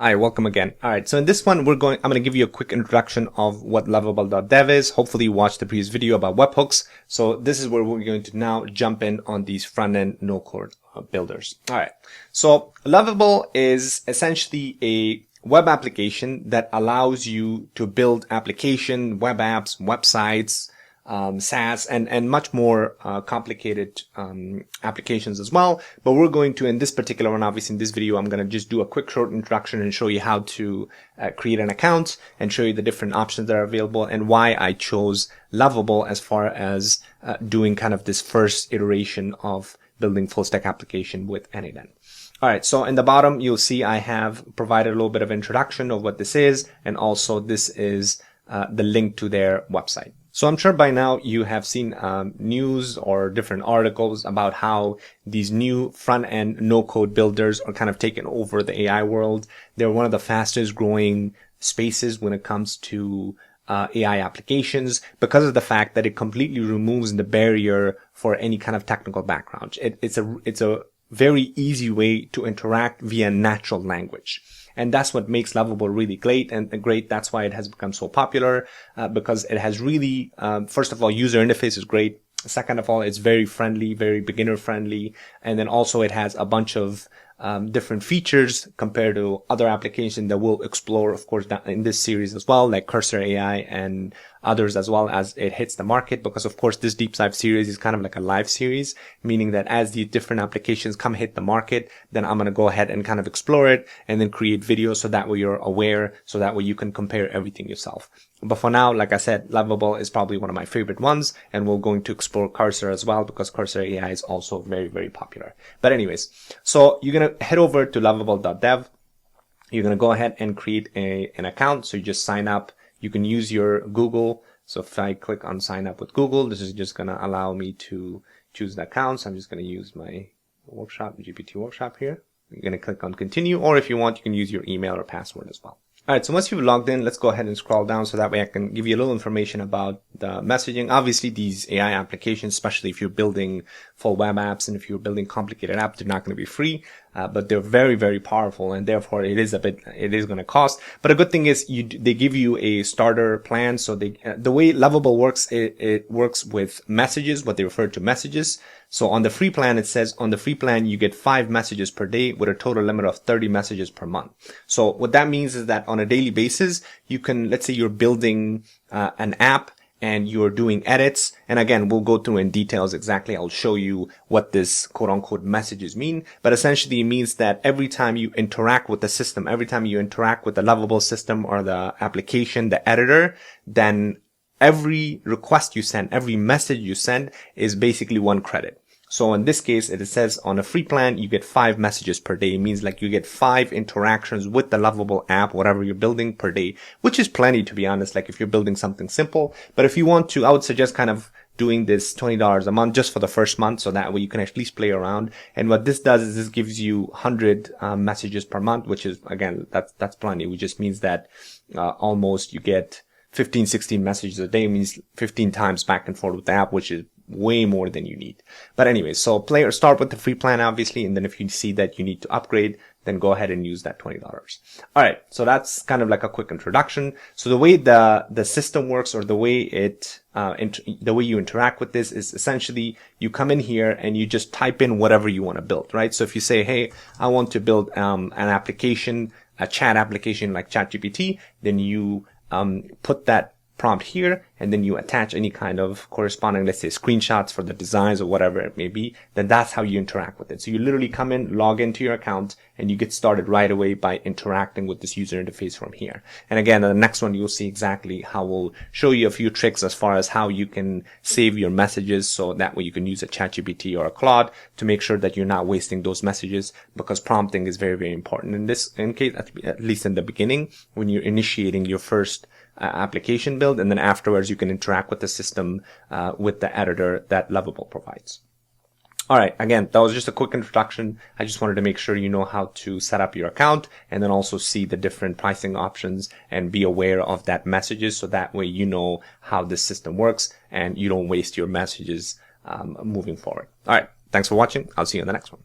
Hi, welcome again. All right, so in this one, I'm going to give you a quick introduction of what Lovable.dev is. Hopefully you watched the previous video about webhooks. So this is where we're going to now jump in on these front-end no-code builders. All right, so Lovable is essentially a web application that allows you to build application, web apps, websites, SaaS and much more complicated applications as well. But we're going to, in this particular one, obviously in this video, I'm going to just do a quick short introduction and show you how to create an account and show you the different options that are available and why I chose Lovable as far as doing kind of this first iteration of building full stack application with Anyden. All right, so in the bottom, you'll see I have provided a little bit of introduction of what this is, and also this is the link to their website. So I'm sure by now you have seen news or different articles about how these new front-end no-code builders are kind of taking over the AI world. They're one of the fastest growing spaces when it comes to AI applications because of the fact that it completely removes the barrier for any kind of technical background. It's a very easy way to interact via natural language. And that's what makes Lovable really great. That's why it has become so popular, because it has really, first of all, user interface is great. Second of all, it's very friendly, very beginner friendly. And then also it has a bunch of different features compared to other applications that we'll explore, of course, in this series as well, like Cursor AI and others as well as it hits the market. Because of course, this deep dive series is kind of like a live series, meaning that as these different applications come hit the market, then I'm going to go ahead and kind of explore it and then create videos so that way you're aware, so that way you can compare everything yourself. But for now, like I said, Lovable is probably one of my favorite ones, and we're going to explore Cursor as well because Cursor AI is also very, very popular. But anyways, so you're going to head over to Lovable.dev. You're going to go ahead and create an account. So you just sign up. You can use your Google. So if I click on sign up with Google, this is just going to allow me to choose the account. So I'm just going to use my GPT workshop here. You're going to click on continue, or if you want, you can use your email or password as well. All right, so once you've logged in, let's go ahead and scroll down so that way I can give you a little information about the messaging. Obviously, these AI applications, especially if you're building full web apps and if you're building complicated apps, they're not going to be free, but they're very, very powerful, and therefore it is going to cost. But a good thing is they give you a starter plan. So the way Lovable works, it works with messages, what they refer to messages. So on the free plan, it says on the free plan, you get 5 messages per day with a total limit of 30 messages per month. So what that means is that on a daily basis, you can, let's say you're building an app and you're doing edits. And again, we'll go through in details exactly. I'll show you what this quote unquote messages mean. But essentially it means that every time you interact with the system, every time you interact with the Lovable system or the application, the editor, then every request you send, every message you send is basically 1 credit. So in this case, it says on a free plan, you get 5 messages per day. It means like you get 5 interactions with the Lovable app, whatever you're building per day, which is plenty, to be honest, like if you're building something simple. But if you want to, I would suggest kind of doing this $20 a month just for the first month, so that way you can at least play around. And what this does is this gives you 100 messages per month, which is, again, that's plenty. Which just means that almost you get 15, 16 messages a day, means 15 times back and forth with the app, which is way more than you need. But anyway, so start with the free plan, obviously. And then if you see that you need to upgrade, then go ahead and use that $20. All right. So that's kind of like a quick introduction. So the way the system works, or the way the way you interact with this, is essentially you come in here and you just type in whatever you want to build, right? So if you say, hey, I want to build an application, a chat application like ChatGPT, then you put that prompt here, and then you attach any kind of corresponding, let's say, screenshots for the designs or whatever it may be. Then that's how you interact with it. So you literally come in, log into your account, and you get started right away by interacting with this user interface from here. And again, in the next one, you'll see exactly how we'll show you a few tricks as far as how you can save your messages, so that way you can use a ChatGPT or a Claude to make sure that you're not wasting those messages, because prompting is very, very important in case, at least in the beginning, when you're initiating your first application build, and then afterwards you can interact with the system with the editor that Lovable provides. All right, again, that was just a quick introduction. I just wanted to make sure you know how to set up your account, and then also see the different pricing options and be aware of that messages, so that way you know how this system works and you don't waste your messages moving forward. All right, thanks for watching. I'll see you in the next one.